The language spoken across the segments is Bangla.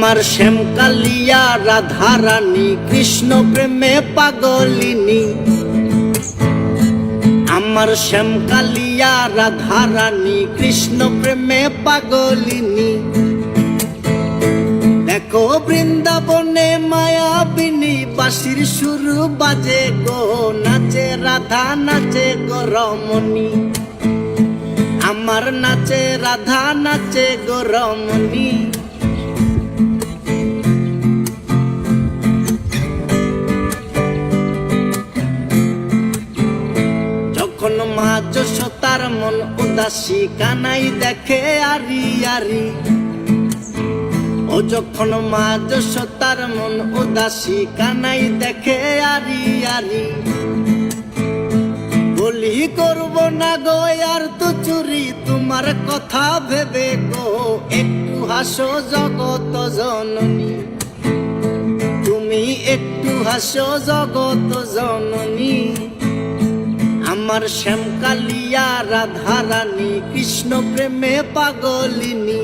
আমার শ্যামকালিয়া রাধা রানী কৃষ্ণ প্রেমে পাগলিনী। আমার শ্যামকালিয়া রাধা রানী কৃষ্ণ প্রেমে পাগলিনী। দেখো বৃন্দাবনে মায়াবিনী বাঁশির সুর বাজে গো, নাচে রাধা নাচে গো রমণী। আমার নাচে রাধা নাচে গো রমণী। যখন মা যশোদার মন উদাসী কানাই দেখে আরি আরি। ও যখন মা যশোদার মন উদাসী কানাই দেখে আরি আরি। বলি করব না গো আর তো চুরি তোমার কথা ভেবে গো, একটু হাসো জগত জননী। তুমি একটু হাসো জগত জননী। আমার শ্যামকালিয়া রাধা রানী কৃষ্ণ প্রেমে পাগলিনী।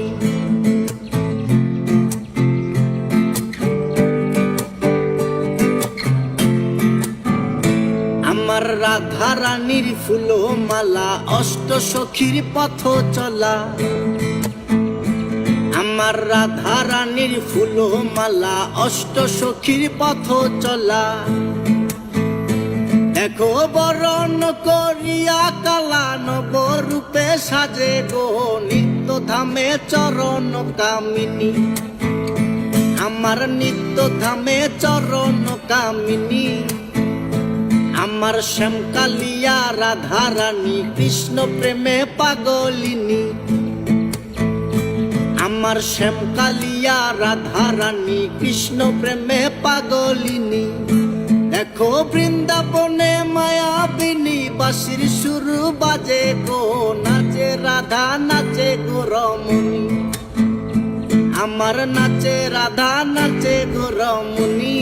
আমার রাধা রানীর ফুল মালা অষ্ট সখীর পথ চলা। আমার রাধা রানীর ফুল মালা অষ্ট সখীর পথ চলা। দেখো বরণ করিয়া কালা নব রূপে সাজে গো, নিত্য ধামে চরণ কামিনী। আমার নিত্য ধামে চরণ কামিনী। আমার শ্যামকালিয়া রাধা রানী কৃষ্ণ প্রেমে পাগলিনী। আমার শ্যামকালিয়া রাধা রানী কৃষ্ণ প্রেমে পাগলিনী। দেখো বৃন্দাবনে মায়াবিনী বাঁশির সুর বাজে গো, নাচে রাধা নাচে গো রমণী। আমার নাচে রাধা নাচে গো রমণী।